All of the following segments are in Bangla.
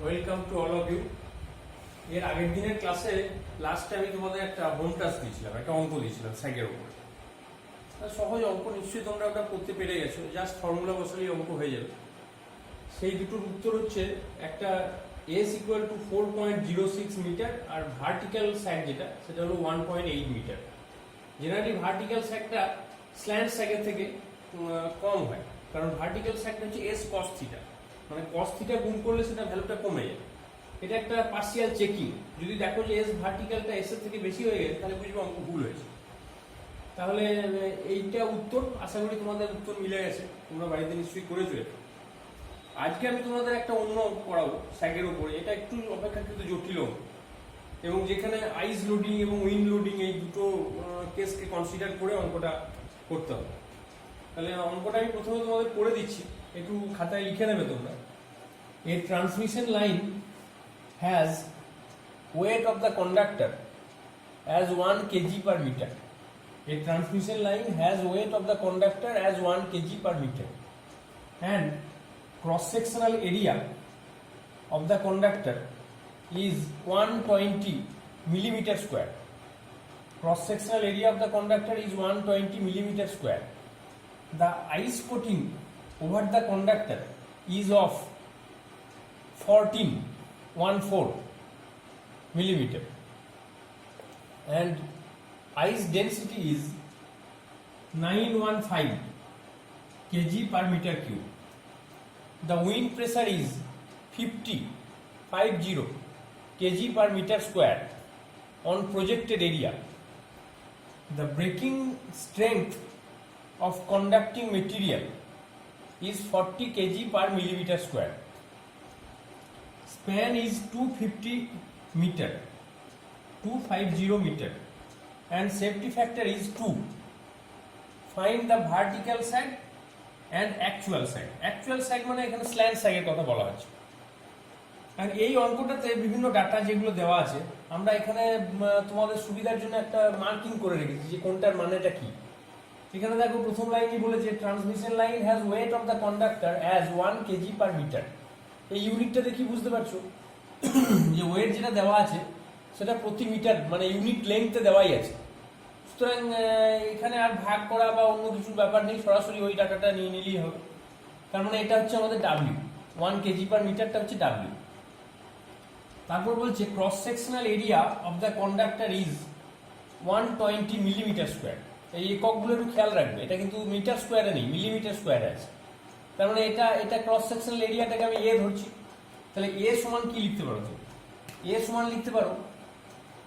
Welcome to all of you. এর আগের দিনের ক্লাসে লাস্টে আমি তোমাদের একটা হোম টাস্ক দিয়েছিলাম, একটা অঙ্ক দিয়েছিলাম স্যাগের উপর। সহজ অঙ্ক, নিশ্চয়ই তোমরা ওটা করতে পেরে গেছো। জাস্ট ফর্মুলা বসালেই অঙ্ক হয়ে যাবে। সেই দুটোর উত্তর হচ্ছে একটা এস ইকুয়াল টু 4.06 মিটার আর ভার্টিক্যাল স্যাগ যেটা সেটা হলো 1.8 মিটার। জেনারেলি ভার্টিক্যাল স্যাগটা স্ল্যান্ট স্যাগের থেকে কম হয়, কারণ ভার্টিক্যাল স্যাগটা হচ্ছে এস কস থিটা, মানে কস থিটা গুণ করলে সেটা ভ্যালুটা কমে যায়। এটা একটা পার্সিয়াল চেকিং। যদি দেখো যে এস ভার্টিক্যালটা এস এর থেকে বেশি হয়ে গেছে তাহলে বুঝবো অঙ্ক ভুল হয়েছে। তাহলে এইটা উত্তর। আশা করি তোমাদের উত্তর মিলে গেছে, তোমরা বাড়িতে নিশ্চয়ই করেছো এটা। আজকে আমি তোমাদের একটা অন্য অঙ্ক করাবো স্যাগের উপরে। এটা একটু অপেক্ষাকৃত জটিল অঙ্ক, এবং যেখানে আইস লোডিং এবং উইন্ড লোডিং এই দুটো কেসকে কনসিডার করে অঙ্কটা করতে হবে। তাহলে অঙ্কটা আমি প্রথমে তোমাদের করে দিচ্ছি, একটু খাতায় লিখে নেবে তোমরা। A transmission line has weight of the conductor as 1 kg per meter. A transmission line has weight of the conductor as 1 kg per meter, and cross-sectional area of the conductor is 120 millimeter square. Cross-sectional area of the conductor is 120 millimeter square. The ice coating over the conductor is of 14 millimeter, and ice density is 915 kg per meter cube. The wind pressure is 50 kg per meter square on projected area. The breaking strength of conducting material is 40 kg per millimeter square. Span is 250 meter, and safety factor is 2. Find the vertical sag and actual sag. Actual sag মানে এখানে স্ল্যান্ট স্যাগের কথা বলা হচ্ছে। আর এই অঙ্কটাতে বিভিন্ন ডাটা যেগুলো দেওয়া আছে, আমরা এখানে তোমাদের সুবিধার জন্য একটা মার্কিং করে রেখেছি যে কোনটার মানেটা কি। এখানে দেখো প্রথম লাইনই বলেছে transmission line has weight of the conductor as 1 kg per metre. এই ইউনিটটা দেখি বুঝতে পারছো যে ওয়েট যেটা দেওয়া আছে সেটা প্রতি মিটার মানে ইউনিট লেন্থে দেওয়াই আছে। সুতরাং এখানে আর ভাগ করা বা অন্য কিছুর ব্যাপার নেই, সরাসরি ওই ডাটাটা নিয়ে নিলেই হবে। তার মানে এটা হচ্ছে আমাদের ডাব্লিউ, 1 কেজি পার মিটারটা হচ্ছে ডাব্লিউ। তারপর বলছে cross sectional area of the conductor is 120 millimetre square. এই এককগুলো একটু খেয়াল রাখবে, এটা কিন্তু মিটার স্কোয়ারে নেই, মিলিমিটার স্কোয়ারে আছে। তার মানে এটা ক্রস সেকশনাল এরিয়াটাকে আমি এ ধরছি। তাহলে এ সমান কি লিখতে পারো? তো এ সমান লিখতে পারো,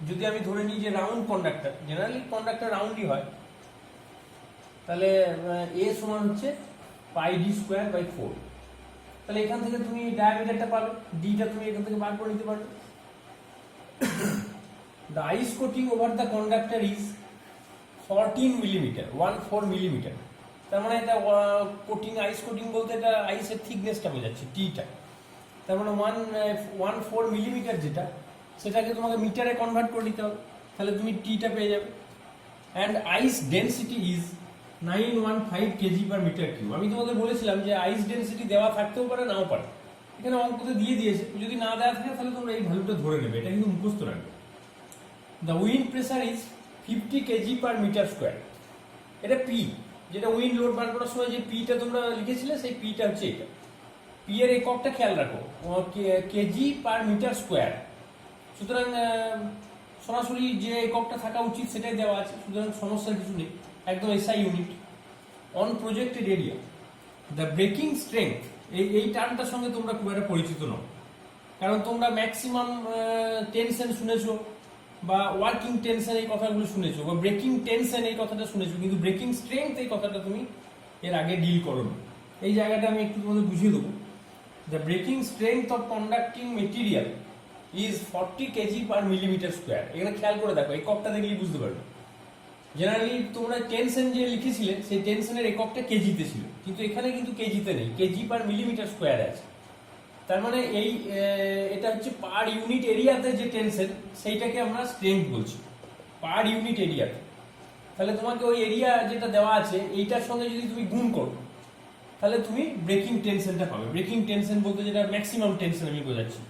যদি আমি ধরে নিই যে রাউন্ড কন্ডাক্টর, জেনারেলি কন্ডাক্টর রাউন্ডই হয়, তাহলে এ সমান হচ্ছে পাই ডি স্কোয়ার বাই 4। তাহলে এখান থেকে তুমি ডায়ামিটারটা পাবে, ডিটা তুমি এখান থেকে বার করে নিতে পারবে। The ice coating over the conductor is 14 millimetre, 14 millimetre. তার মানে এটা কোটিং, আইস কোটিং বলতে এটা আইসের থিকনেসটা বোঝাচ্ছে, টিটা। তার মানে 14 মিলিমিটার যেটা, সেটাকে তোমাকে মিটারে কনভার্ট করে নিতে হবে, তাহলে তুমি টিটা পেয়ে যাবে। And ice density is 915 kg per metre cube. আমি তোমাদের বলেছিলাম যে আইস ডেন্সিটি দেওয়া থাকতেও পারে নাও পারে, এখানে অঙ্কতে দিয়ে দিয়েছে। যদি না দেওয়া থাকে তাহলে তোমরা এই ভ্যালুটা ধরে নেবে, এটা কিন্তু মুখস্থ রাখবে। The wind pressure is 50 kg per metre square. এটা পি, যেটা উইন্ড লোড বার করার সময় যে পিটা তোমরা লিখেছিলে সেই পিটা হচ্ছে এটা। পি এর এককটা খেয়াল রাখো, কেজি পার মিটার স্কোয়ার। সুতরাং সরাসরি যে এককটা থাকা উচিত সেটাই দেওয়া আছে, সুতরাং সমস্যার কিছু নেই, একদম SI unit. On projected area the breaking strength, এই টার্মটার সঙ্গে তোমরা খুব একটা পরিচিত নও, কারণ তোমরা ম্যাক্সিমাম টেনশন শুনেছো বা ওয়ার্কিং টেনশন এই কথাগুলো শুনেছো, বা ব্রেকিং টেনশন এই কথাটা শুনেছো, কিন্তু ব্রেকিং স্ট্রেংথ এই কথাটা তুমি এর আগে ডিল করো। এই জায়গাটা আমি একটু তোমাদের বুঝিয়ে দেবো। The breaking strength of conducting material is 40 KG per millimetre square. এখানে খেয়াল করে দেখো, এককটা দেখলেই বুঝতে পারবে। জেনারেলি তোমরা টেনশন যে লিখেছিলে সেই টেনশনের এককটা কেজিতে ছিল, কিন্তু এখানে কিন্তু কেজিতে নেই, কেজি পার মিলিমিটার স্কোয়ার আছে। তার মানে এটা হচ্ছে পার ইউনিট এরিয়াতে যে টেনশন সেইটাকে আমরা স্ট্রেংথ বলছি, পার ইউনিট এরিয়াতে। তাহলে তোমাকে ওই এরিয়া যেটা দেওয়া আছে এইটার সঙ্গে যদি তুমি গুণ করো তাহলে তুমি ব্রেকিং টেনশনটা পাবে। ব্রেকিং টেনশন বলতে যেটা ম্যাক্সিমাম টেনশন আমি বোঝাচ্ছি,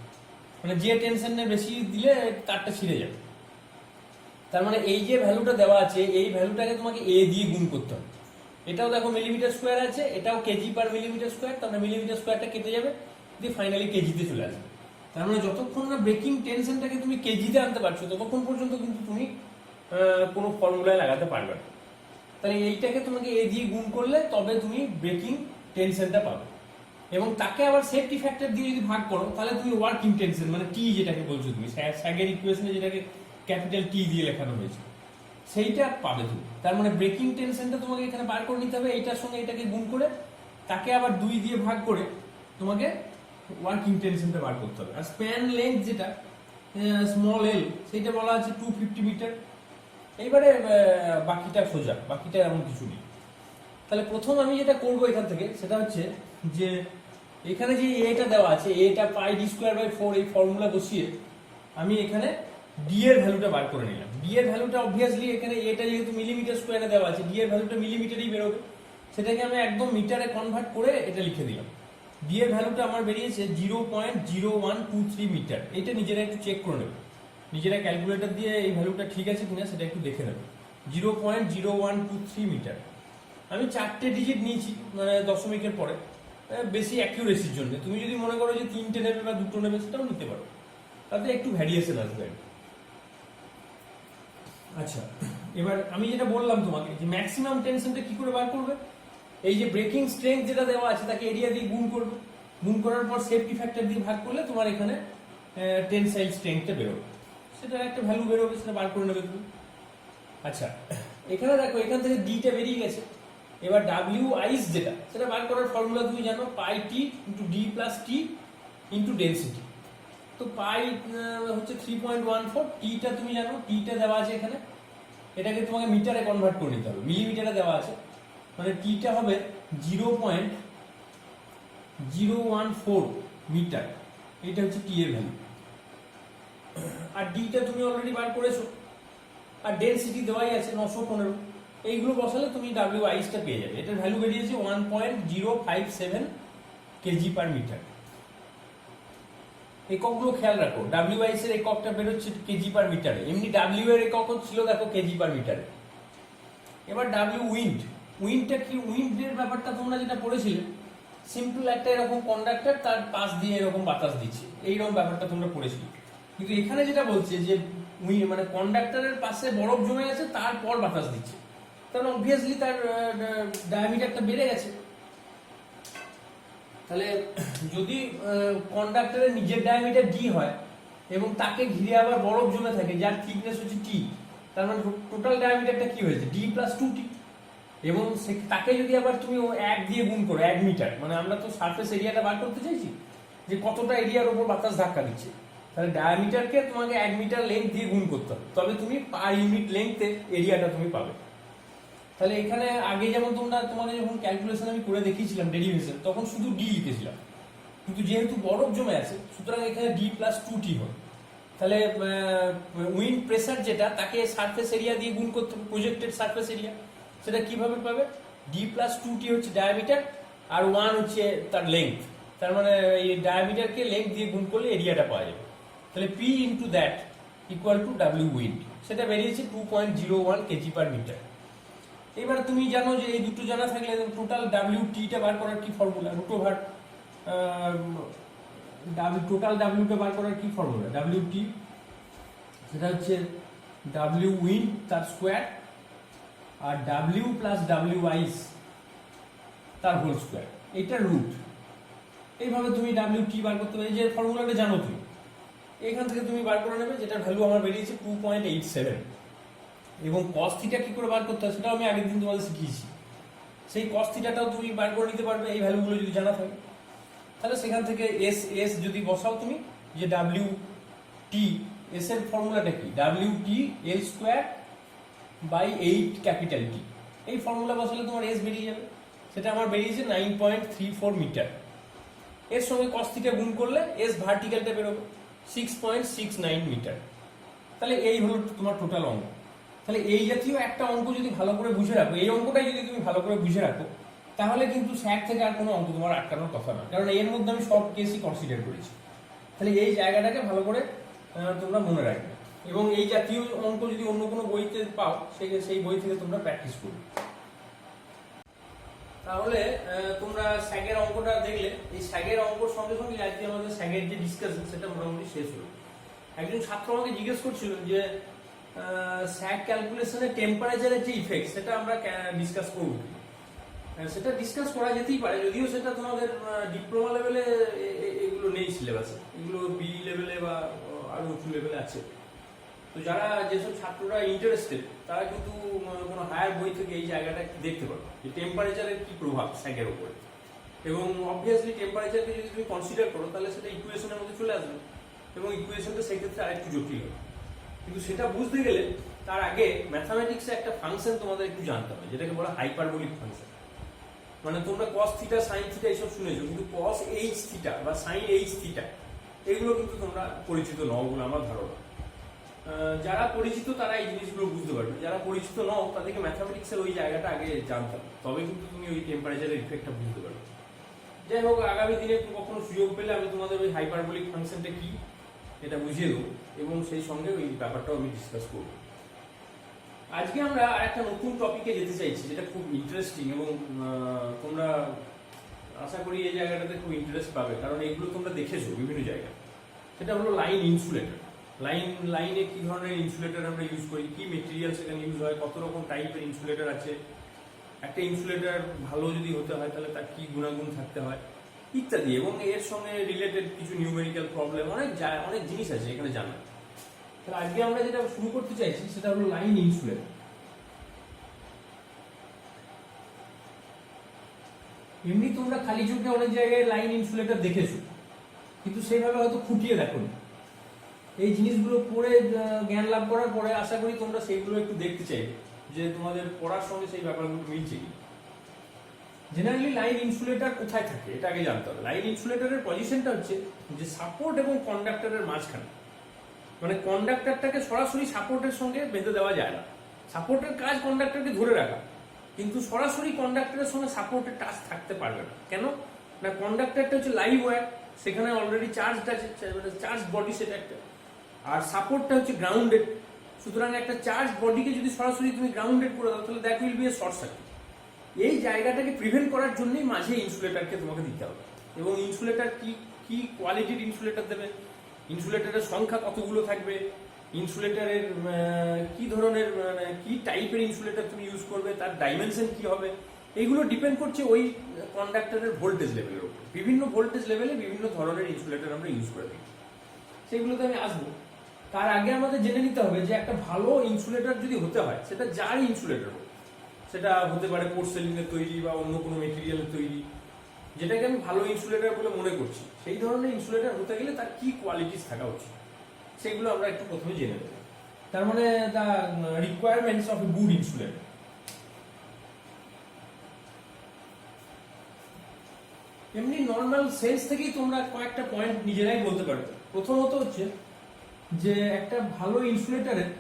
মানে যে টেনশনের বেশি দিলে তারটা ছিঁড়ে যাবে। তার মানে এই যে ভ্যালুটা দেওয়া আছে এই ভ্যালুটাকে তোমাকে এ দিয়ে গুণ করতে হবে। এটাও দেখো মিলিমিটার স্কোয়ার আছে, এটাও কেজি পার মিলিমিটার স্কোয়ার, তার মানে মিলিমিটার স্কোয়ারটা কেটে যাবে, দিয়ে ফাইনালি কেজিতে চলে আসবে। তার মানে যতক্ষণ না ব্রেকিং টেনশনটাকে তুমি কেজিতে আনতে পারছো ততক্ষণ পর্যন্ত কিন্তু তুমি কোনো ফর্মুলায় লাগাতে পারবে না। তাহলে এইটাকে তোমাকে এ দিয়ে গুণ করলে তবে তুমি ব্রেকিং টেনশনটা পাবে, এবং তাকে আবার সেফটি ফ্যাক্টর দিয়ে যদি ভাগ করো তাহলে তুমি ওয়ার্কিং টেনশন মানে টি যেটাকে বলছো তুমি স্যাগের ইকুয়েশনে যেটাকে ক্যাপিটাল টি দিয়ে লেখানো হয়েছে সেইটা পাবে তুমি। তার মানে ব্রেকিং টেনশনটা তোমাকে এখানে বার করে নিতে হবে, এইটার সঙ্গে এটাকে গুণ করে তাকে আবার 2 দিয়ে ভাগ করে তোমাকে ওয়ার্কিং টেনশনটা বার করতে হবে। আর স্প্যান লেন্থ যেটা স্মল এল সেইটা বলা আছে 250 মিটার। এইবারে বাকিটা সোজা, বাকিটা এমন কিছু নেই। তাহলে প্রথম আমি যেটা করবো এখান থেকে সেটা হচ্ছে যে এখানে যে এটা দেওয়া আছে এটা পাই ডি স্কোয়ার বাই 4 এই ফর্মুলা বসিয়ে আমি এখানে ডি এর ভ্যালুটা বার করে নিলাম। ডি এর ভ্যালুটা অবভিয়াসলি এখানে এটা যেহেতু মিলিমিটার স্কোয়ারে দেওয়া আছে ডি এর ভ্যালুটা মিলিমিটারেই বেরোবে, সেটাকে আমি একদম মিটারে কনভার্ট করে এটা লিখে দিলাম। ডি এর ভ্যালুটা আমার বেরিয়েছে 0.0123 মিটার। এটা নিজেরা একটু চেক করে নেবে, নিজেরা ক্যালকুলেটর দিয়ে এই ভ্যালুটা ঠিক আছে কিনা সেটা একটু দেখে নেবে। 0.0123 মিটার। আমি 4টে ডিজিট নিয়েছি মানে দশমিকের পরে বেশি অ্যাকিউরেসির জন্য। তুমি যদি মনে করো যে 3টে নেবে বা 2টো নেবে সেটাও নিতে পারো, তাতে একটু ভ্যারিয়েশন আসবে। আচ্ছা, এবার আমি যেটা বললাম তোমাকে যে ম্যাক্সিমাম টেনশনটা কি করে বার করবে, এই যে ব্রেকিং স্ট্রেংথ যেটা দেওয়া আছে তাকে এরিয়া দিয়ে গুণ করবে, গুণ করার পর সেফটি ফ্যাক্টর দিয়ে ভাগ করলে তোমার এখানে টেনসাইল স্ট্রেংথটা বেরোবে, সেটার একটা ভ্যালু বেরোবে, সেটা বার করে নেবে তুমি। আচ্ছা, এখানে দেখো এখান থেকে ডিটা বেরিয়ে গেছে। এবার ডাব্লিউ আইস যেটা সেটা বার করার ফর্মুলা তুমি জানো, পাই টি ইন্টু ডি প্লাস টি ইন্টু ডেন্সিটি। তো পাই হচ্ছে 3.14, টিটা তুমি জানো, টিটা দেওয়া আছে এখানে, এটাকে তোমাকে মিটারে কনভার্ট করে নিতে হবে, মিলিমিটারে দেওয়া আছে, মানে টিটা হবে 0.014 মিটার। এটা হচ্ছে টি এর ভ্যালু। আর ডিটা তুমি অলরেডি বার করেছো, আর ডেনসিটি দেওয়াই আছে 915। এইগুলো বসালে তুমি ডাব্লিউ আইসটা পেয়ে যাবে। এটার ভ্যালু বেরিয়েছে 1.057 কেজি পার মিটার। এককগুলো খেয়াল রাখো, ডাব্লিউ আইস এর এককটা বেরোচ্ছে কেজি পার মিটারে, এমনি ডাব্লিউ এর একক ছিল দেখো কেজি পার মিটারে। এবার ডাব্লিউ উইন্ড, উইন্ডটা কি, উইন্ডের ব্যাপারটা তোমরা যেটা পড়েছিলে সিম্পল একটা এরকম কন্ডাক্টর তার পাশ দিয়ে এরকম বাতাস দিচ্ছে, এইরকম ব্যাপারটা তোমরা পড়েছিলে। কিন্তু এখানে যেটা বলছে যে মানে কন্ডাক্টরের পাশে বরফ জমে আছে তারপর বাতাস দিচ্ছে, তাহলে অবভিয়াসলি তার ডায়ামিটারটা বেড়ে গেছে। তাহলে যদি কন্ডাক্টরের নিজের ডায়ামিটার ডি হয় এবং তাকে ঘিরে আবার বরফ জমে থাকে যার থিকনেস হচ্ছে টি, তার মানে টোটাল ডায়ামিটারটা কি হয়েছে ডি প্লাস 2টি। এবং তাকে যদি আবার তুমি 1 দিয়ে গুণ করো, 1 মিটার, মানে আমরা তো সারফেস এরিয়াটা বার করতে চাইছি যে কতটা এরিয়ার উপর বাতাস ধাক্কা দিচ্ছে, তাহলে ডায়ামিটারকে তোমাকে 1 মিটার লেন্থ দিয়ে গুণ করতে হবে, তবে তুমি পার ইউনিট লেন্থে এরিয়াটা তুমি পাবে। তাহলে এখানে আগে যেমন তোমাদের যখন ক্যালকুলেশন আমি করে দেখিয়েছিলাম ডেরিভেশন, তখন শুধু ডি লিখেছিলাম, কিন্তু যেহেতু বরফ জমে আছে সুতরাং এখানে ডি প্লাস 2টি হয়। তাহলে উইন্ড প্রেসার যেটা তাকে সারফেস এরিয়া দিয়ে গুণ করতে হবে, প্রজেক্টেড সারফেস এরিয়া, সেটা কিভাবে পাবে, ডি প্লাস 2টি হচ্ছে ডায়ামিটার আর 1 হচ্ছে তার লেন্থ, তার মানে এই ডায়ামিটারকে লেন্থ দিয়ে গুণ করলে এরিয়াটা পাওয়া যাবে। তাহলে P into that equal to W wind, সেটা বেরিয়েছে 2.01 কেজি পার মিটার। এবার তুমি জানো যে এই দুটো জানা থাকলে টোটাল ডাব্লিউ টিটা বার করার কি ফর্মুলা, রুট ওভার টোটাল ডাব্লিউটা বার করার কি ফর্মুলা, ডাব্লিউ টি সেটা হচ্ছে ডাব্লিউ উইন্ড তার স্কোয়ার আর ডাব্লিউ প্লাস ডাব্লিউ আইস তার হোল স্কোয়ার, এইটার রুট। এইভাবে তুমি ডাব্লিউ টি বার করতে পারবে, যে ফর্মুলাটা জানো তুমি এখান থেকে তুমি বার করে নেবে, যেটা ভ্যালু আমার বেরিয়েছে 2.87। এবং কস থিটা কি করে বার করতে হয় সেটাও আমি আগের দিন তোমাদের শিখিয়েছি, সেই কস থিটাটাও তুমি বার করে নিতে পারবে এই ভ্যালুগুলো যদি জানা থাকে। তাহলে সেখান থেকে এস এস যদি বসাও তুমি, যে ডাব্লিউ টি এস এর ফর্মুলাটা কি, W T L square by 8 capital T, এই ফর্মুলা বসালে তোমার এস বেরিয়ে যাবে, সেটা আমার বেরিয়েছে 9.34 মিটার। এর সঙ্গে কস থিটা গুণ করলে এস ভার্টিক্যালটা বেরোবে 6.69 মিটার। তাহলে এই হলো তোমার টোটাল অঙ্ক। তাহলে এই জাতীয় একটা অঙ্ক যদি ভালো করে বুঝে রাখো, এই অঙ্কটাই যদি তুমি ভালো করে বুঝে রাখো, তাহলে কিন্তু স্যার থেকে আর কোনো অঙ্ক তোমার আটকানোর কথা না, কারণ এর মধ্যে আমি সব কেসই কনসিডার করেছি। তাহলে এই জায়গাটাকে ভালো করে তোমরা মনে রাখবে, এবং এই জাতীয় অঙ্ক যদি অন্য কোনো বইতে পাও সেই বই থেকে তোমরা প্র্যাকটিস করবে। তাহলে তোমরা স্যাগের অঙ্কটা দেখলে, এই স্যাগের অঙ্কর সঙ্গে সঙ্গে আজকে আমাদের স্যাগের যে ডিসকাশন সেটা মোটামুটি শেষ হলো। একজন ছাত্র আমাকে জিজ্ঞেস করছিল যে স্যাগ ক্যালকুলেশনে টেম্পারেচারের যে ইফেক্ট সেটা আমরা ডিসকাস করব। সেটা ডিসকাস করা যেতেই পারে, যদিও সেটা তোমাদের ডিপ্লোমা লেভেলে এগুলো নেই সিলেবাসে, এগুলো বি লেভেলে বা আরো উঁচু লেভেলে আছে। তো যারা যেসব ছাত্ররা ইন্টারেস্টেড তারা কিন্তু কোনো হায়ার বই থেকে এই জায়গাটা দেখতে পারো যে টেম্পারেচারের কি প্রভাব স্যাগের উপরে, এবং অবভিয়াসলি টেম্পারেচারকে যদি তুমি কনসিডার করো তাহলে সেটা ইকুয়েশনের মধ্যে চলে আসবে, এবং ইকুয়েশনটা সেই ক্ষেত্রে আরেকটু জটিল হবে। কিন্তু সেটা বুঝতে গেলে তার আগে ম্যাথামেটিক্সে একটা ফাংশন তোমাদের একটু জানতে হবে, যেটাকে বলা হাইপারবোলিক ফাংশন। মানে তোমরা cos থিটা sin থিটা এইসব শুনেছো, কিন্তু cos h থিটা বা sin h থিটা এগুলো কিন্তু তোমরা পরিচিত নও বলে আমার ধারণা। যারা পরিচিত তারা এই জিনিসগুলো বুঝতে পারবে, যারা পরিচিত নও তাদেরকে ম্যাথামেটিক্সের ওই জায়গাটা আগে জানতে হবে, তবে কিন্তু তুমি ওই টেম্পারেচারের ইফেক্টটা বুঝতে পারবে। যাই হোক, আগামী দিনে কখনো সুযোগ পেলে আমি তোমাদের ওই হাইপারবোলিক ফাংশনটা কি এটা বুঝিয়ে দেবো, এবং সেই সঙ্গে ওই ব্যাপারটাও আমি ডিসকাস করবো। আজকে আমরা আরেকটা নতুন টপিকে যেতে চাইছি, যেটা খুব ইন্টারেস্টিং, এবং তোমরা আশা করি এই জায়গাটাতে খুব ইন্টারেস্ট পাবে, কারণ এগুলো তোমরা দেখেছো বিভিন্ন জায়গায়। সেটা হলো লাইন ইনসুলেটর। লাইনে কি ধরনের ইনসুলেটর আমরা ইউজ করি, কি মেটেরিয়াল সেখানে ইউজ হয়, কত রকম টাইপের ইনসুলেটর আছে, একটা ইনসুলেটর ভালো যদি হতে হয় তাহলে তার কি গুণাগুণ থাকতে হয় ইত্যাদি, এবং এর সঙ্গে রিলেটেড কিছু নিউমেরিক্যাল প্রবলেম, অনেক জিনিস আছে এখানে জানা। তাহলে আজকে আমরা যেটা শুরু করতে চাইছি সেটা হলো লাইন ইনসুলেটর। এমনি তোমরা খালি চোখে অনেক জায়গায় লাইন ইনসুলেটর দেখেছো, কিন্তু সেইভাবে হয়তো খুঁটিয়ে দেখোনি। এই জিনিসগুলো পড়ে জ্ঞান লাভ করার পরে আশা করি তোমরা সেইগুলো একটু দেখতে চাইবে যে তোমাদের পড়ার সঙ্গে সেই ব্যাপারগুলো মিলছে কি। জেনারেলি লাইন ইনসুলেটর কোথায় থাকে এটা আগে জানতে হবে। লাইন ইনসুলেটরের পজিশনটা হচ্ছে যে সাপোর্ট এবং কন্ডাক্টরের মাঝখানে, মানে কন্ডাক্টরটাকে সরাসরি সাপোর্টের সঙ্গে বেঁধে দেওয়া যায় না। সাপোর্টের কাজ কন্ডাক্টরকে ধরে রাখা, কিন্তু সরাসরি কন্ডাক্টরের সঙ্গে সাপোর্টের টাচ থাকতে পারবে না। কেন না, কন্ডাক্টরটা হচ্ছে লাইভ ওয়্যার, সেখানে অলরেডি চার্জ আছে, চার্জ বডি সেটা একটা, আর সাপোর্টটা হচ্ছে গ্রাউন্ডেড। সুতরাং একটা চার্জ বডিকে যদি সরাসরি তুমি গ্রাউন্ডেড করে দাও তাহলে that will B a short circuit. এই জায়গাটাকে প্রিভেন্ট করার জন্যই মাঝে ইনসুলেটরকে তোমাকে দিতে হবে। এবং ইনসুলেটর কি কোয়ালিটির ইনসুলেটর দেবে, ইনসুলেটরের সংখ্যা কতগুলো থাকবে, ইনসুলেটরের কি ধরনের কি টাইপের ইনসুলেটর তুমি ইউজ করবে, তার ডাইমেনশন কি হবে, এইগুলো ডিপেন্ড করছে ওই কন্ডাক্টরের ভোল্টেজ লেভেলের উপর। বিভিন্ন ভোল্টেজ লেভেলে বিভিন্ন ধরনের ইনসুলেটর আমরা ইউজ করে থাকি, সেগুলোতে আমি আসবো। তার আগে আমাদের জেনে নিতে হবে যে একটা ভালো ইনসুলেটর যদি হতে হয় সেটা যার ইনসুলেটর হোক, সেটা হতে পারে পোর্সেলিনের তৈরি বা অন্য কোনো মেটেরিয়ালের তৈরি, যেটাকে আমি ভালো ইনসুলেটর বলে মনে করছি, সেই ধরনের ইনসুলেটর হতে গেলে তার কি কোয়ালিটিস থাকা উচিত সেগুলো আমরা একটু প্রথমে জেনে নেব। তার মানে the requirements of a good insulator. এমনি নর্মাল সেন্স থেকেই তোমরা কয়েকটা পয়েন্ট নিজেরাই বলতে পারবে। প্রথমত হচ্ছে যে একটা ভালো ইনসুলেটরের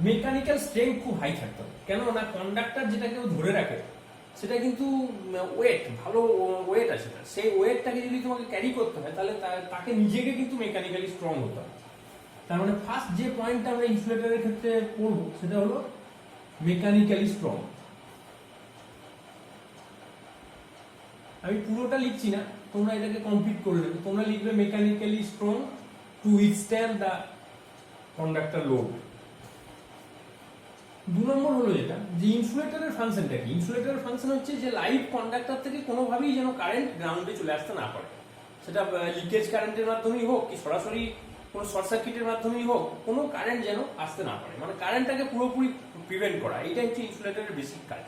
মেকানিক্যাল স্ট্রেংথ খুব হাই থাকতে হবে। কেন না, কন্ডাক্টর যেটা কেউ ধরে রাখে সেটা কিন্তু ওয়েট, ভালো ওয়েট আছে, সেই ওয়েটটাকে যদি তোমাকে ক্যারি করতে হয় তাহলে তাকে নিজেকে কিন্তু মেকানিক্যালি স্ট্রং হতে হবে। তার মানে ফার্স্ট যে পয়েন্টটা আমরা ইনসুলেটরের ক্ষেত্রে পড়বো সেটা হলো মেকানিক্যালি স্ট্রং। আমি পুরোটা লিখছি না, তোমরা এটাকে কমপ্লিট করে নেবে। তোমরা লিখবে mechanically strong to withstand the conductor load. 2 নম্বর হলো যেটা যে ইনসুলেটরের ফাংশনটা কি। ইনসুলেটরের ফাংশন হচ্ছে যে লাইভ কন্ডাক্টর থেকে কোনোভাবেই যেন কারেন্ট গ্রাউন্ডে চলে আসতে না পারে, সেটা লিকেজ কারেন্টের মাধ্যমেই হোক কি সরাসরি কোনো শর্ট সার্কিটের মাধ্যমেই হোক, কোনো কারেন্ট যেন আসতে না পারে, মানে কারেন্টটাকে পুরোপুরি প্রিভেন্ট করা, এটা হচ্ছে ইনসুলেটরের বেসিক কাজ।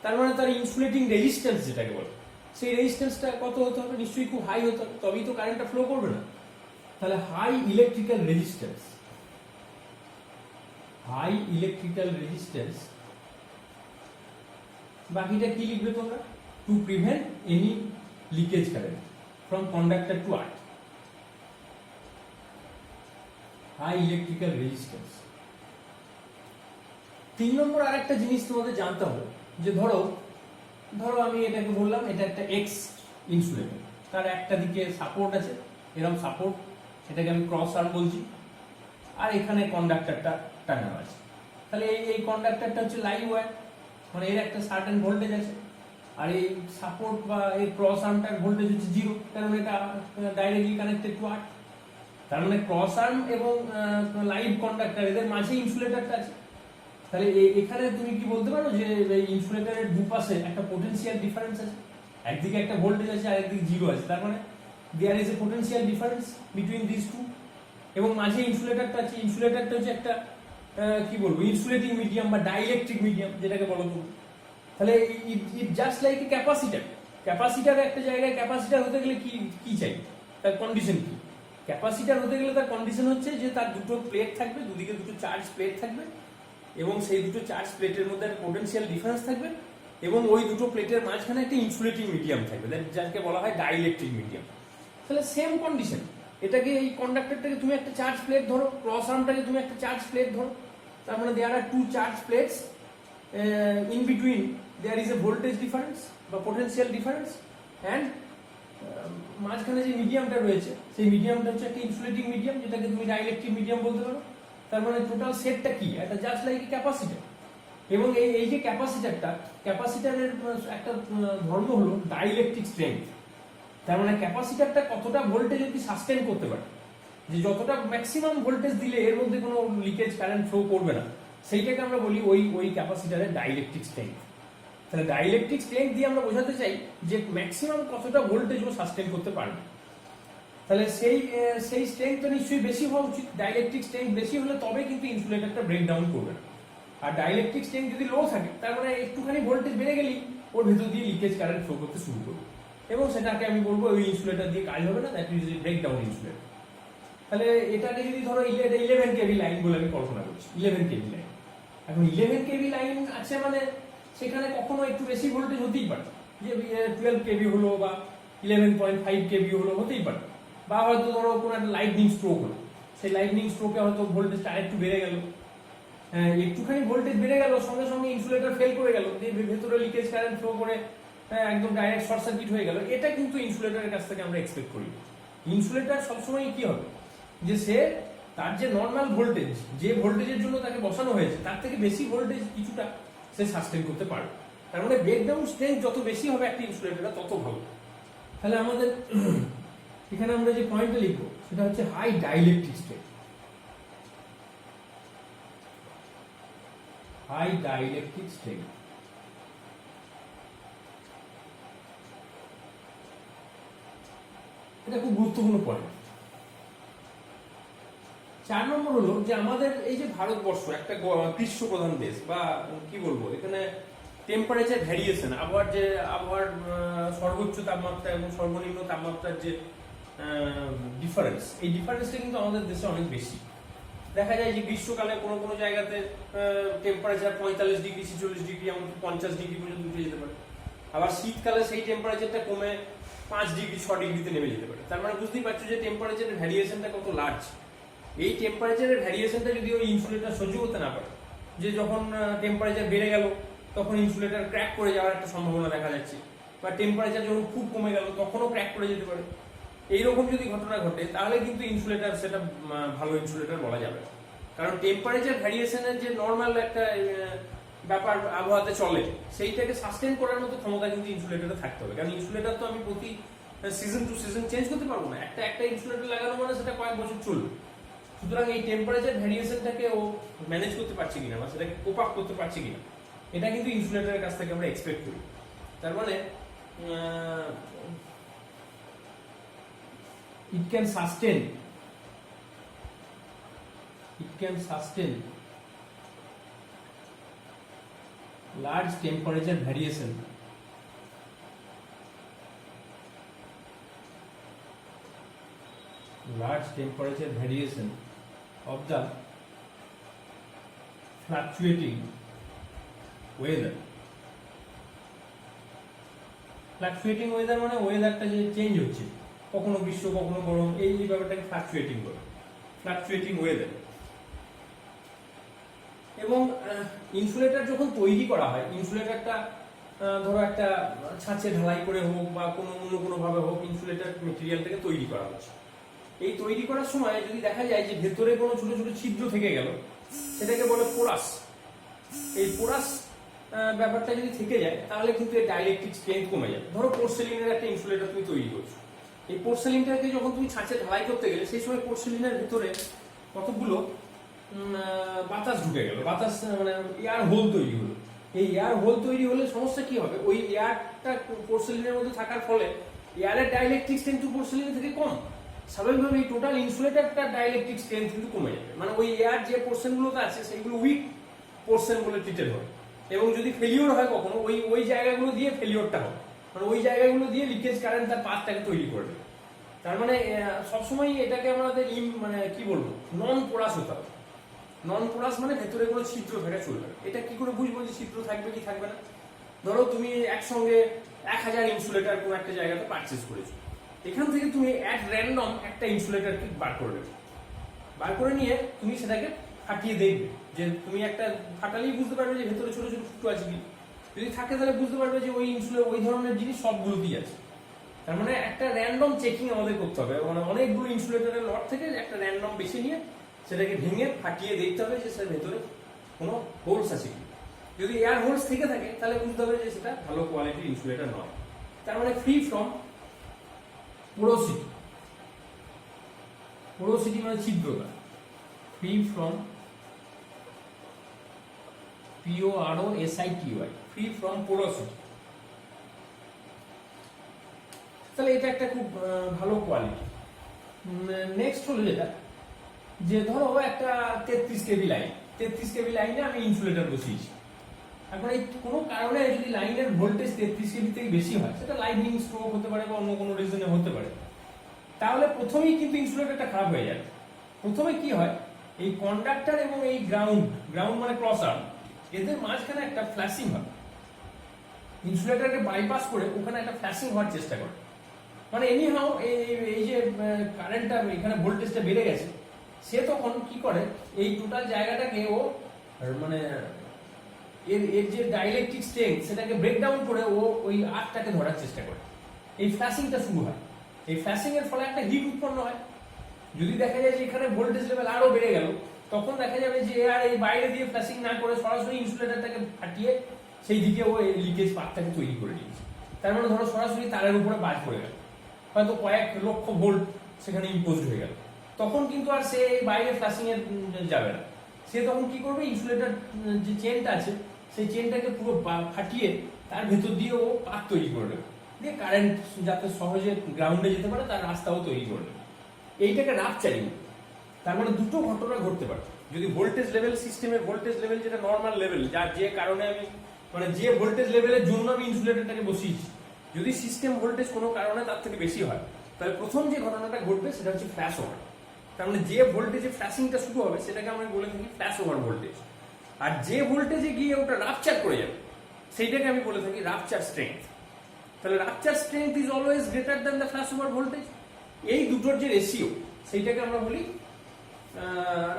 তার মানে তার ইনসুলেটিং রেজিস্ট্যান্স যেটাকে বলে, সেই রেজিস্ট্যান্সটা কত হতে হবে, নিশ্চয়ই খুব হাই হতে হবে, তবেই তো কারেন্টটা ফ্লো করবে না। তাহলে high electrical resistance, high electrical resistance, বাকিটা কি লিখবে তোমরা, to prevent any leakage current from conductor to earth. High electrical resistance. 3 নম্বর আরেকটা জিনিস তোমাদের জানতে হবে যে ধরো আমি এটাকে বললাম এটা একটা এক্স ইনসুলেটর, তার একটা দিকে সাপোর্ট আছে এরকম সাপোর্ট, এটাকে আমি ক্রস আর্ম বলছি, আর এখানে কন্ডাক্টরটা টাঙানো আছে। তাহলে এই কন্ডাক্টরটা হচ্ছে লাইভ ওয়্যার, মানে এর একটা সার্টেন ভোল্টেজ আছে, আর এই সাপোর্ট বা এই ক্রস আর্মটার ভোল্টেজ হচ্ছে 0, কারণ এটা ডাইরেক্টলি কানেক্টেড টু আর্থ। তার মানে ক্রস আর্ম এবং লাইভ কন্ডাক্টর এদের মাঝে ইনসুলেটরটা আছে। তাহলে এখানে তুমি কি বলতে পারো যে এই ইনসুলেটরের দুপাশে একটা পোটেনশিয়াল ডিফারেন্স আছে, একদিকে একটা ভোল্টেজ আছে আর একদিকে 0 আছে, তার মানে there is a potential difference between this two, এবং মাঝে ইনসুলেটরটা আছে। ইনসুলেটরটা হচ্ছে একটা কি বলবো, ইনসুলেটিং মিডিয়াম বা ডাইইলেকট্রিক মিডিয়াম যেটাকে বলো তুমি। তাহলে it just like a capacitor. Capacitor একটা জায়গায় ক্যাপাসিটর হতে গেলে কি কি চাই, তার কন্ডিশন কি? ক্যাপাসিটর হতে গেলে তার কন্ডিশন হচ্ছে যে তার দুটো প্লেট থাকবে, দুদিকে দুটো চার্জ প্লেট থাকবে, এবং সেই দুটো চার্জ প্লেটের মধ্যে একটা পোটেনশিয়াল ডিফারেন্স থাকবে, এবং ওই দুটো প্লেটের মাঝখানে একটা ইনসুলেটিং মিডিয়াম থাকবে, যাকে বলা হয় ডাইইলেকট্রিক মিডিয়াম। তাহলে সেম কন্ডিশন, এটাকে এই কন্ডাক্টরটাকে তুমি একটা চার্জ প্লেট ধরো, ক্রস আর্মটাকে তুমি একটা চার্জ প্লেট ধরো, তার মানে there are two charge plates, in between there is a voltage difference বা পোটেনশিয়াল ডিফারেন্স, অ্যান্ড মাঝখানে যে মিডিয়ামটা রয়েছে সেই মিডিয়ামটা হচ্ছে একটা ইনসুলেটিং মিডিয়াম, যেটাকে তুমি ডাইইলেকট্রিক মিডিয়াম বলতে পারো। তার মানে টোটাল সেটটা কি, এটা জাস্ট লাইক এ ক্যাপাসিটর। এবং এই যে ক্যাপাসিটরের একটা ধর্ম হলো ডাইইলেকট্রিক স্ট্রেংথ। তার মানে ক্যাপাসিটরটা কতটা ভোল্টেজ অব্দি সাস্টেন করতে পারে, যে যতটা ম্যাক্সিমাম ভোল্টেজ দিলে এর মধ্যে কোনো লিকেজ কারেন্ট ফ্লো করবে না, সেইটাকে আমরা বলি ওই ক্যাপাসিটরের ডাইইলেকট্রিক স্ট্রেংথ। তাহলে ডাইইলেকট্রিক স্ট্রেংথ দিয়ে আমরা বোঝাতে চাই যে ম্যাক্সিমাম কতটা ভোল্টেজ ও সাস্টেন করতে পারবে। তাহলে সেই স্ট্রেংথ তো নিশ্চয়ই বেশি হওয়া উচিত। ডাইইলেকট্রিক স্ট্রেংথ বেশি হলে তবে কিন্তু ইনসুলেটরটা ব্রেকডাউন করবে না। আর ডাইইলেকট্রিক স্ট্রেংথ যদি লো থাকে, তার মানে একটুখানি ভোল্টেজ বেড়ে গেলেই ওর ভেতর দিয়ে লিকেজ কারেন্ট ফ্লো করতে শুরু করবে, এবং সেটাকে আমি বলবো ওই ইনসুলেটর দিয়ে কাজ হবে না, দ্যাট ইজ ব্রেকডাউন ইনসুলেটর। তাহলে এটাকে যদি ধরো 11 কেভি লাইন বলে আমি কল্পনা করছি, 11 কেভি লাইন। এখন 11 কেভি লাইন আছে মানে সেখানে কখনো একটু বেশি ভোল্টেজ হতেই পারে, যে 12 কেভি হলো বা 11.5 কেভি হলো, হতেই পারে। বা হয়তো ধরো কোনো একটা লাইটনিং স্ট্রোক হলো, সেই লাইটনিং স্ট্রোকে হয়তো ভোল্টেজটা আরেকটু বেড়ে গেল, একটুখানি ভোল্টেজ বেড়ে গেল, সঙ্গে সঙ্গে ইনসুলেটর ফেল করে গেল, দিয়ে ভেতরে লিকেজ কারেন্ট ফ্লো করে একদম ডাইরেক্ট শর্ট সার্কিট হয়ে গেল। এটা কিন্তু ইনসুলেটরের কাছ থেকে আমরা এক্সপেক্ট করি। ইনসুলেটর সবসময় কি হবে, যে সে তার যে নর্মাল ভোল্টেজ, যে ভোল্টেজের জন্য তাকে বসানো হয়েছে, তার থেকে বেশি ভোল্টেজ কিছুটা সে সাস্টেন করতে পারবে। তার মানে ব্রেকডাউন স্ট্রেংথ যত বেশি হবে একটা ইনসুলেটরটা তত ভালো। তাহলে আমাদের এখানে আমরা যে পয়েন্টটা লিখবো সেটা হচ্ছে high dielectric strength. High dielectric strength, এটা খুব গুরুত্বপূর্ণ পয়েন্ট। 4 নম্বর হলো যে আমাদের এই যে ভারতবর্ষ একটা গ্রীষ্ম প্রধান দেশ, বা কি বলবো, এখানে টেম্পারেচার ভ্যারিয়েশন, আবহাওয়ার সর্বোচ্চ তাপমাত্রা এবং সর্বনিম্ন তাপমাত্রার যে ডিফারেন্স, এই ডিফারেন্সটা কিন্তু আমাদের দেশে অনেক বেশি। দেখা যায় যে গ্রীষ্মকালে কোনো কোনো জায়গাতে টেম্পারেচার 45 ডিগ্রি 46 ডিগ্রি এমনকি 50 ডিগ্রি পর্যন্ত উঠে যেতে পারে। আবার শীতকালে সেই টেম্পারেচারটা কমে 5 ডিগ্রি 6 ডিগ্রিতে নেমে যেতে পারে। তার মানে বুঝতেই পারছো যে টেম্পারেচারের ভ্যারিয়েশনটা কত লার্জ। এই টেম্পারেচারের ভ্যারিয়েশনটা যদি ওই ইনসুলেটর সহ্য করতে না পারে, যে যখন টেম্পারেচার বেড়ে গেল তখন ইনসুলেটর ক্র্যাক করে যাওয়ার একটা সম্ভাবনা দেখা যাচ্ছে, বা টেম্পারেচার যখন খুব কমে গেল তখনও ক্র্যাক করে যেতে পারে, এইরকম যদি ঘটনা ঘটে তাহলে কিন্তু ইনসুলেটর সেটা ভালো ইনসুলেটর বলা যাবে। কারণ টেম্পারেচার ভ্যারিয়েশনের যে নর্মাল একটা ব্যাপার আবহাওয়াতে চলে, সেইটাকে সাস্টেন করার মতো ক্ষমতা কিন্তু ইনসুলেটরে থাকতে হবে। কারণ ইনসুলেটর তো আমি প্রতি সিজন টু সিজন চেঞ্জ করতে পারবো না, একটা ইনসুলেটর লাগানো মানে সেটা কয়েক বছর চলবে। সুতরাং এই টেম্পারেচার ভ্যারিয়েশনটাকে ও ম্যানেজ করতে পারছে কিনা বা সেটাকে কোপ আপ করতে পারছে কিনা, এটা কিন্তু ইনসুলেটরের কাছ থেকে আমরা এক্সপেক্ট করি। তার মানে it can sustain large temperature variation of the fluctuating weather. Fluctuating weather মানে ওয়েদারটা যে চেঞ্জ হচ্ছে, কখনো গ্রীষ্ম কখনো গরম, এই ব্যাপারটাকে ফ্লাকচুয়েটিং বলে, ফ্লাকচুয়েটিং ওয়েদার। এবং ইনসুলেটর যখন তৈরি করা হয়, ইনসুলেটরটা ধরো একটা ছাঁচে ঢালাই করে হোক বা কোনো অন্য কোনো ভাবে হোক, ইনসুলেটর মেটেরিয়ালটাকে তৈরি করা হচ্ছে। এই তৈরি করার সময় যদি দেখা যায় যে ভেতরে কোনো ছোট ছোট ছিদ্র থেকে গেল, সেটাকে বলে পোরাস। এই পোরাস ব্যাপারটা যদি থেকে যায় তাহলে কিন্তু এর ডাইলেকট্রিক স্ট্রেংথ কমে যায়। ধরো পোর্সেলিনের একটা ইনসুলেটর তুমি তৈরি করছো, এই পোর্সেলিনটাকে যখন তুমি ছাঁচে ঢালাই করতে গেলে সেই সময় পোর্সেলিনের ভিতরে কতগুলো বাতাস ঢুকে গেল, বাতাস মানে এয়ার হোল তৈরি হলো। এই এয়ার হোল তৈরি হলে সমস্যা কি হবে, ওই এয়ারটা পোর্সেলিনের মধ্যে থাকার ফলে এয়ারের ডাইলেকট্রিক স্ট্রেংথ পোর্সেলিনের থেকে কম, স্বাভাবিকভাবে এই টোটাল ইনসুলেটরটার ডাইলেকট্রিক স্ট্রেংথ কিন্তু কমে যাবে। মানে ওই এয়ার যে পোর্শনগুলোতে আছে সেগুলো উইক পোর্শন বলে ট্রিটেড হয়, এবং যদি ফেলিওর হয় কখনো ওই জায়গাগুলো দিয়ে ফেলিওরটা হয়, মানে ওই জায়গাগুলো দিয়ে লিকেজ কারেন্ট তার পাথটাকে তৈরি করবে। তার মানে সবসময় এটাকে আমাদের মানে কি বলবো, নন পোরাস হতে হবে। নন পোরাস মানে ভেতরে কোনো ছিদ্র থাকা চলবে না। এটা কি করে বুঝবো যে ছিদ্র থাকবে কি থাকবে না? ধরো তুমি একসঙ্গে 1000 ইনসুলেটর কোনো একটা জায়গাতে পারচেজ করেছো, এখান থেকে তুমি এক র্যান্ডম একটা ইনসুলেটর বার করে নেবে, বার করে নিয়ে তুমি সেটাকে ফাটিয়ে দেখবে, যে তুমি একটা ফাটালেই বুঝতে পারবে যে ভেতরে ছোট ছোট ফুটো আছে কি, যদি থাকে তাহলে বুঝতে পারবে যে ওই ইনসুলেটর ওই ধরনের জিনিস সবগুলোতেই আছে। তার মানে একটা র্যান্ডম চেকিং আমাদের করতে হবে, মানে অনেকগুলো ইনসুলেটরের লট থেকে একটা র্যান্ডম বেছে নিয়ে সেটাকে ভেঙে ফাটিয়ে দেখতে হবে যে সেটার ভেতরে কোনো হোলস আছে কি। যদি এয়ার হোলস থেকে থাকে তাহলে বুঝতে হবে যে সেটা ভালো কোয়ালিটির ইনসুলেটর নয়। তার মানে ফ্রি ফ্রম পোরোসিটি, পোরোসিটি মানে ছিদ্রতা, free from POROSITY, free from porosity. তাহলে এটা একটা খুব ভালো কোয়ালিটি। নেক্সট হলো যেটা, যে ধরো একটা 33 কেভি লাইন, 33 কেভি লাইনে আমি ইনসুলেটর বসিয়েছি। এখন এই কোনো কারণে যদি লাইনের ভোল্টেজ 33 কেভি থেকে বেশি হয়, সেটা লাইটনিং স্ট্রোক হতে পারে বা অন্য কোনো রিজনে হতে পারে, তাহলে প্রথমেই কিন্তু ইনসুলেটরটা খারাপ হয়ে যাবে। প্রথমে কি হয়, এই কন্ডাক্টর এবং এই গ্রাউন্ড মানে ক্রস আর্ম, এদের মাঝখানে একটা ফ্ল্যাশিং হয়, ইনসুলেটরকে বাইপাস করে ওখানে একটা ফ্ল্যাশিং হওয়ার চেষ্টা করে। মানে এনি হাউ এই যে কারেন্টটা এখানে ভোল্টেজটা বেড়ে গেছে, সে তখন কি করে এই টোটাল জায়গাটাকে ও মানে এর যে ডাইলেকট্রিক স্ট্রেংথ সেটাকে ব্রেকডাউন করে ও ওই আর্কটাকে ধরার চেষ্টা করে। এই ফ্ল্যাশিংটা শুরু হয়, এই ফ্ল্যাশিং এর ফলে একটা হিট উৎপন্ন হয়। যদি দেখা যায় যে এখানে ভোল্টেজ লেভেল আরো বেড়ে গেল, তখন দেখা যাবে যে আর এই বাইরে দিয়ে ফ্ল্যাশিং না করে সরাসরি ইনসুলেটরটাকে ফাটিয়ে সেই দিকে ও লিকেজ পাথটাকে তৈরি করে দিয়েছে। তার মানে ধরো সরাসরি তারের উপরে বাজ পড়ে গেল, হয়তো কয়েক লক্ষ ভোল্ট সেখানে ইম্পোজ হয়ে গেল, তখন কিন্তু আর সে বাইরে ফ্ল্যাশিং এর যাবে না। সে তখন কি করবে, ইনসুলেটর যে চেনটা আছে সেই চেনটাকে পুরো ফাটিয়ে তার ভেতর দিয়ে ও পাত তৈরি করে দেবে, দিয়ে কারেন্ট যাতে সহজে গ্রাউন্ডে যেতে পারে তার রাস্তাও তৈরি করে দেবে। এইটাকে রাপচারিং। তার মানে দুটো ঘটনা ঘটতে পারে। যদি ভোল্টেজ লেভেল, সিস্টেমের ভোল্টেজ লেভেল যেটা নর্মাল লেভেল, যার যে কারণে আমি মানে যে ভোল্টেজ লেভেলের জন্য আমি ইনসুলেটরটাকে বসিয়েছি, যদি সিস্টেম ভোল্টেজ কোনো কারণে তার থেকে বেশি হয়, তাহলে প্রথম যে ঘটনাটা ঘটবে সেটা হচ্ছে ফ্ল্যাশ ওভার। তার মানে যে ভোল্টেজে ফ্ল্যাশিংটা শুরু হবে সেটাকে আমরা বলে থাকি ফ্ল্যাশ ওভার ভোল্টেজ, আর যে ভোল্টেজে গিয়ে ওটা রাপচার করে যাবে সেইটাকে আমি বলে থাকি রাপচার স্ট্রেংথ। তাহলে rupture strength is always greater than the flash over voltage. এই দুটোর যে রেশিও সেইটাকে আমরা বলি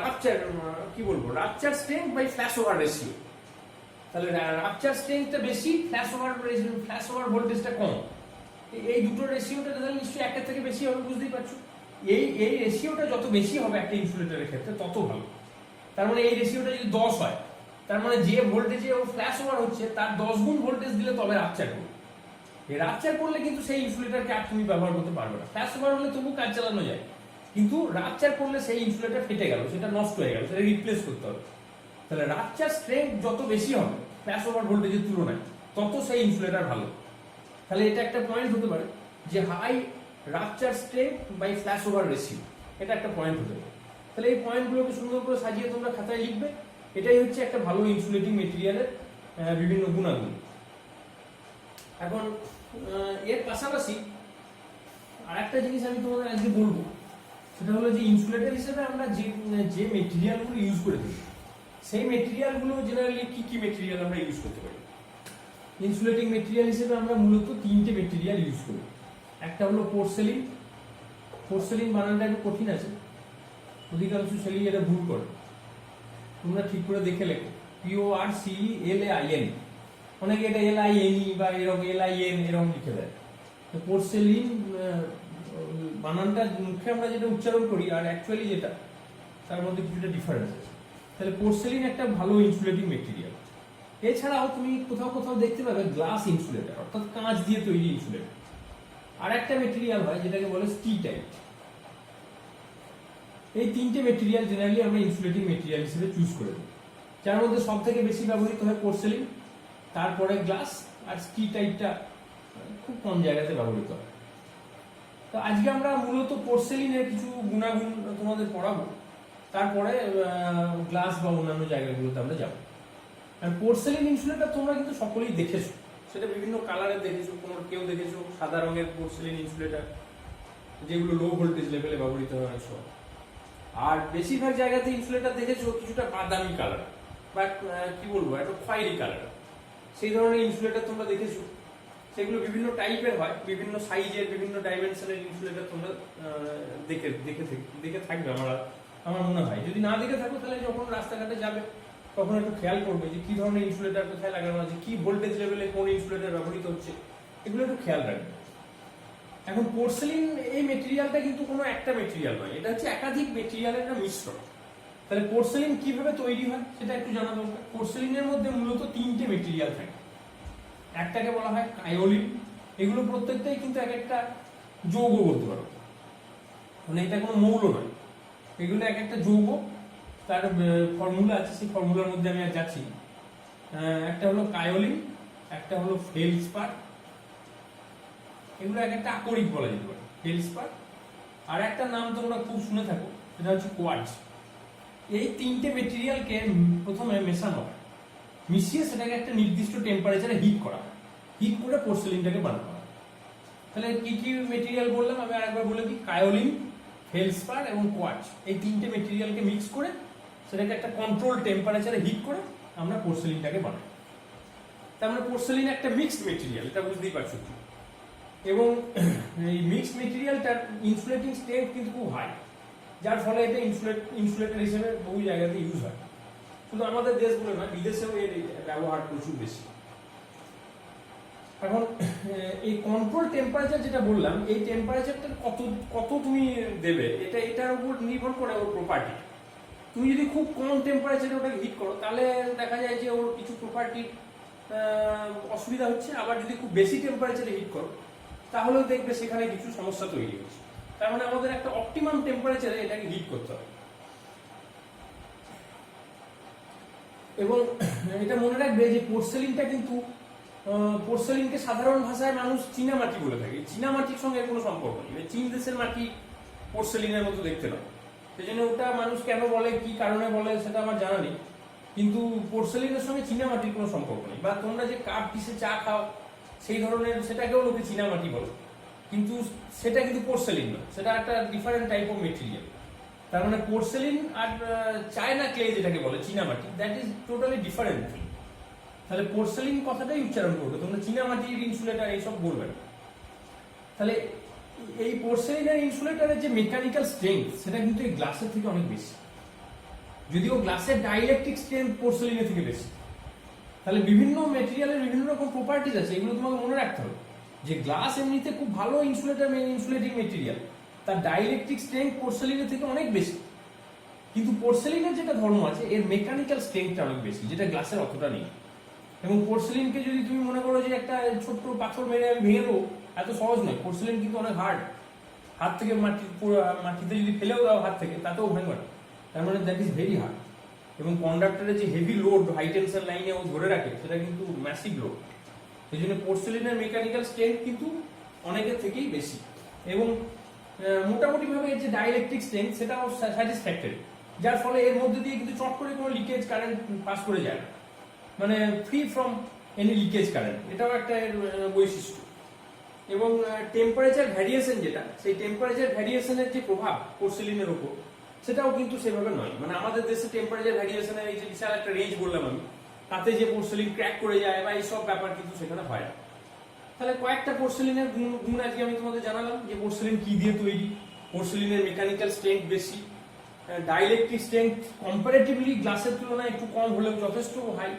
রাপচার, কি বলবো, rupture strength by flash over ratio. তাহলে রাপচার স্ট্রেংথটা বেশি, ফ্ল্যাশ ওভার ভোল্টেজটা কম। এই দুটোর রেশিওটা তাহলে নিশ্চয়ই একের থেকে বেশি হবে, বুঝতেই পারছো। এই রেশিওটা যত বেশি হবে একটা ইনসুলেটরের ক্ষেত্রে তত ভালো। তার মানে এই রেশিওটা যদি 10 হয়, তার মানে যে ভোল্টেজে ও ফ্ল্যাশ ওভার হচ্ছে তার 10 গুণ ভোল্টেজ দিলে তবে রাপচার করবে। এই রাপচার করলে কিন্তু সেই ইনসুলেটরকে আর তুমি ব্যবহার করতে পারবে না। ফ্ল্যাশ ওভার হলে তবু কাজ চালানো যায়, কিন্তু রাপচার করলে সেই ইনসুলেটর ফেটে গেল, সেটা নষ্ট হয়ে গেল, সেটা রিপ্লেস করতে হবে। তাহলে রাপচার স্ট্রেংথ যত বেশি হবে ফ্ল্যাশ ওভার ভোল্টেজের তুলনায়, তত সেই ইনসুলেটর ভালো। তাহলে এটা একটা পয়েন্ট হতে পারে যে high rupture strength by flash over ratio, এটা একটা পয়েন্ট হতে পারে। তাহলে এই পয়েন্টগুলোকে সুন্দর করে সাজিয়ে তোমরা খাতায় লিখবে। এটাই হচ্ছে একটা ভালো ইনসুলেটিং মেটেরিয়ালের বিভিন্ন গুণাগুণ। এখন এর পাশাপাশি আর একটা জিনিস আমি তোমাদের আজকে বলবো, সেটা হলো যে ইনসুলেটর হিসেবে আমরা যে মেটেরিয়ালগুলো ইউজ করে থাকি, সেই মেটেরিয়ালগুলো জেনারেলি কি কি মেটেরিয়াল আমরা ইউজ করতে পারি। ইনসুলেটিং মেটেরিয়াল হিসেবে আমরা মূলত 3টে মেটেরিয়াল ইউজ করি। একটা হলো পোর্সেলিন। পোর্সেলিন বানানটা একটু কঠিন আছে, অধিকাংশ ছেলেই এটা ভুল করে, তোমরা ঠিক করে দেখে লেখো, PORCELAIN। অনেকে এটা LINE বা এরকম LIN এরকম লিখে দেয়। পোর্সেলিন বানানটা মুখে আমরা যেটা উচ্চারণ করি আর অ্যাকচুয়ালি যেটা, তার মধ্যে কিছুটা ডিফারেন্স আছে। তাহলে পোর্সেলিন একটা ভালো ইনসুলেটিং মেটেরিয়াল। এছাড়াও তুমি কোথাও কোথাও দেখতে পাবে গ্লাস ইনসুলেটর, অর্থাৎ কাঁচ দিয়ে তৈরি ইনসুলেটর। আর একটা মেটেরিয়াল হয় যেটাকে বলে স্টিটাইট। এই তিনটে মেটেরিয়াল জেনারেলি আমরা ইনসুলেটিং মেটেরিয়াল হিসেবে চুজ করে দিই, যার মধ্যে সব থেকে বেশি ব্যবহৃত হয় পোর্সেলিন, তারপরে গ্লাস, আর স্টিটাইটটা খুব কম জায়গাতে ব্যবহৃত হয়। তো আজকে আমরা মূলত পোর্সেলিনের কিছু গুণাগুণ তোমাদের পড়াবো, তারপরে গ্লাস বা অন্যান্য জায়গাগুলোতে আমরা যাবো। আর পোর্সেলিন ইনসুলেটর তোমরা কিন্তু সকলেই দেখেছো, সেটা বিভিন্ন কালারে দেখেছো, কোনো কেউ দেখেছো সাদা রঙের পোর্সেলিন ইনসুলেটর, যেগুলো লো ভোল্টেজ লেভেলে ব্যবহৃত হয় অনেক সময়। আর বেশিরভাগ জায়গাতে ইনসুলেটর দেখেছো কিছুটা বাদামি কালার বা কি বলবো একটা খয়েরি কালার, সেই ধরনের ইনসুলেটর তোমরা দেখেছো। সেগুলো বিভিন্ন টাইপের হয়, বিভিন্ন সাইজের, বিভিন্ন ডাইমেনশনের ইনসুলেটর তোমরা দেখে থাকবে আমার মনে হয়। যদি না দেখে থাকো তাহলে যখন রাস্তাঘাটে যাবে তখন একটু খেয়াল করবে যে কি ধরনের ইনসুলেটর কোথায় লাগানো আছে, কি ভোল্টেজ লেভেলে কোন ইনসুলেটর ব্যবহৃত হচ্ছে, এগুলো একটু খেয়াল রাখবে। এখন পোর্সেলিন এই মেটেরিয়ালটা কিন্তু কোনো একটা মেটেরিয়াল নয়, এটা হচ্ছে একাধিক মেটেরিয়ালের একটা মিশ্রণ। তাহলে পোর্সেলিন কিভাবে তৈরি হয় সেটা একটু জানা দরকার। পোর্সেলিনের মধ্যে মূলত তিনটে মেটেরিয়াল থাকে। একটাকে বলা হয় কায়োলিন, এগুলো প্রত্যেকটাই কিন্তু এক একটা যৌগ বলতে পারো, মানে এটা কোনো মৌল নয়, এগুলো এক একটা যৌগ। তার ফর্মুলা আছে, সেই ফর্মুলার মধ্যে আমি আর যাচ্ছি। একটা হলো কায়োলিন, একটা হলো ফেলস্পার, এগুলো এক একটা আকরিক বলা যেতে পারে, ফেলস্পার। আর একটা নাম তোমরা খুব শুনে থাকো, সেটা হচ্ছে কোয়ার্টজ। এই তিনটে মেটেরিয়ালকে প্রথমে মেশানো হয়, মিশিয়ে সেটাকে একটা নির্দিষ্ট টেম্পারেচারে হিট করা হয়, হিট করে পোর্সেলিনটাকে বানানো হয়। তাহলে কি কি মেটেরিয়াল বললাম আমি আরেকবার বলে দিই। কায়োলিন, ফেলস্পার এবং কোয়ার্টজ, এই তিনটে মেটেরিয়ালকে মিক্স করে সেটাকে একটা কন্ট্রোল টেম্পারেচারে হিট করে আমরা পোর্সেলিনটাকে বানাই। তার মানে পোর্সেলিন একটা মিক্সড মেটেরিয়াল, এটা বুঝতেই পারছো। এবং এই মিক্সড মেটেরিয়ালটার ইনসুলেটিং স্ট্রেংথ কিন্তু খুব হাই, যার ফলে এটা ইনসুলেটর হিসেবে বহু জায়গাতে ইউজ হয়। শুধু আমাদের দেশ বলে না, বিদেশেও এর ব্যবহার প্রচুর বেশি। এখন এই কন্ট্রোল টেম্পারেচার যেটা বললাম, এই টেম্পারেচারটা কত তুমি দেবে, এটার উপর নির্ভর করে ওর প্রপার্টি। তুমি যদি খুব কম টেম্পারেচারে ওটাকে হিট করো তাহলে দেখা যায় যে ওর কিছু প্রপার্টির অসুবিধা হচ্ছে, আবার যদি খুব বেশি টেম্পারেচারে হিট করো তাহলেও দেখবে সেখানে কিছু সমস্যা তৈরি হচ্ছে। তার মানে আমাদের একটা অপটিমাম টেম্পারেচারে এটাকে হিট করতে হবে। এবং এটা মনে রাখবে যে পোর্সেলিনটা কিন্তু, পোর্সেলিনকে সাধারণ ভাষায় মানুষ চীনামাটি বলে থাকে। চীনামাটির সঙ্গে কোনো সম্পর্ক নেই, চীন দেশের মাটি পোর্সেলিনের মতো দেখতে না, সেই জন্য ওটা মানুষ কেন বলে, কি কারণে বলে সেটা আমার জানা নেই। কিন্তু পোর্সেলিনের সঙ্গে চীনামাটির কোনো সম্পর্ক নেই। বা তোমরা যে কাপ পিসে চা খাও সেই ধরনের, সেটাকেও লোকে চীনামাটি বলে, কিন্তু সেটা কিন্তু পোর্সেলিন নয়, সেটা একটা ডিফারেন্ট টাইপ অফ মেটেরিয়াল। তার মানে পোর্সেলিন আর চায়না ক্লে যেটাকে বলে চীনামাটি, that is totally different thing. তাহলে পোর্সেলিন কথাটাই উচ্চারণ করবে, তোমরা চীনামাটির ইনসুলেটর এইসব বলবে না। তাহলে এই পোর্সেলিনের ইনসুলেটরের যে মেকানিক্যাল স্ট্রেংথ সেটা কিন্তু এই গ্লাসের থেকে অনেক বেশি, যদিও গ্লাসের ডাইইলেকট্রিক স্ট্রেংথ পোর্সেলিনের থেকে বেশি। তাহলে বিভিন্ন মেটেরিয়ালের বিভিন্ন রকম প্রপার্টিজ আছে, এগুলো তোমাকে মনে রাখতে হবে। যে গ্লাস এমনিতে খুব ভালো ইনসুলেটিং মেটেরিয়াল, তার ডাইইলেকট্রিক স্ট্রেংথ পোর্সেলিনের থেকে অনেক বেশি। কিন্তু পোর্সেলিনের যেটা ধর্ম আছে, এর মেকানিক্যাল স্ট্রেংথটা অনেক বেশি, যেটা গ্লাসের অতটা নেই। এবং পোর্সেলিনকে যদি তুমি মনে করো যে একটা ছোট্ট পাথর মেরে আমি ভেঙে দেবো, এত সহজ নয়। পোর্সেলিন কিন্তু অনেক হার্ড, হাত থেকে মাটিতে যদি ফেলেও দাও হাত থেকে তাতেও ভাঙবে না। তার মানে দ্যাট ইজ ভেরি হার্ড। এবং কন্ডাক্টরের যে হেভি লোড হাই টেনশন লাইনে ও ধরে রাখে, সেটা কিন্তু ম্যাসিভ লোড। সেই জন্য পোর্সেলিনের মেকানিক্যাল স্ট্রেংথ কিন্তু অনেকের থেকেই বেশি। এবং মোটামুটি ভাবে এর যে ডাইইলেকট্রিক স্ট্রেংথ সেটাও স্যাটিসফ্যাক্টরি, যার ফলে এর মধ্যে দিয়ে কিন্তু চট করে কোনো লিকেজ কারেন্ট পাস করে যায় না, মানে free from any leakage current, এটাও একটা এর বৈশিষ্ট্য। এবং টেম্পারেচার ভ্যারিয়েশন যেটা, সেই টেম্পারেচার ভ্যারিয়েশনের যে প্রভাব পোর্সেলিনের উপর, সেটাও কিন্তু সেভাবে নয়। মানে আমাদের দেশে টেম্পারেচার ভ্যারিয়েশনের এই যে বিশাল একটা রেঞ্জ বললাম আমি, তাতে যে পোর্সেলিন ক্র্যাক করে যায় বা এইসব ব্যাপার কিন্তু সেখানে হয় না। তাহলে কয়েকটা পোর্সেলিনের গুণ আজকে আমি তোমাদের জানালাম, যে পোর্সেলিন কি দিয়ে তৈরি, পোর্সেলিনের মেকানিক্যাল স্ট্রেংথ বেশি, ডাইইলেকট্রিক স্ট্রেংথ কম্পারেটিভলি গ্লাসের তুলনায় একটু কম হলেও যথেষ্ট হাই,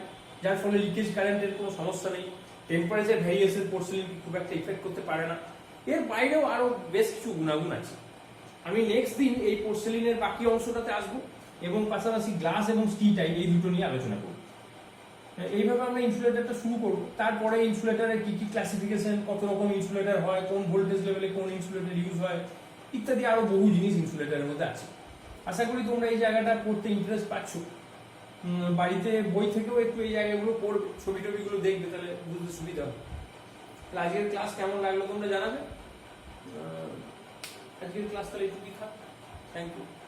যার ফলে লিকেজ কারেন্টের কোনো সমস্যা নেই। টেম্পারেচার ভ্যারিয়েশন পোর্সেলিন খুব একটা ইফেক্ট করতে পারে না। এর বাইরেও আরো বেশ কিছু গুণাগুণ আছে। আমি নেক্সট দিন এই পোর্সেলিনের বাকি অংশটাতে আসবো এবং পাশাপাশি গ্লাস এবং স্টিটাই এই দুটো নিয়ে আলোচনা করব। এইভাবে আমরা ইনসুলেটরটা শুরু করব। তারপরে ইনসুলেটরের কি কি ক্লাসিফিকেশন, কত রকম ইনসুলেটর হয়, কোন ভোল্টেজ লেভেলে কোন ইনসুলেটর ইউজ হয়, ইত্যাদি আরো বহু জিনিস ইনসুলেটরের মধ্যে আছে। আশা করি তোমরা এই জায়গাটা পড়তে ইন্টারেস্ট পাচ্ছ। বাড়িতে বই থেকেও একটু এই জায়গাগুলো পড়বে, ছবি টবিগুলো দেখবে, তাহলে বুঝতে সুবিধা হবে। আজকের ক্লাস কেমন লাগলো তোমরা জানাবে। আজকের ক্লাস তাহলে একটু কি থাক। Thank you.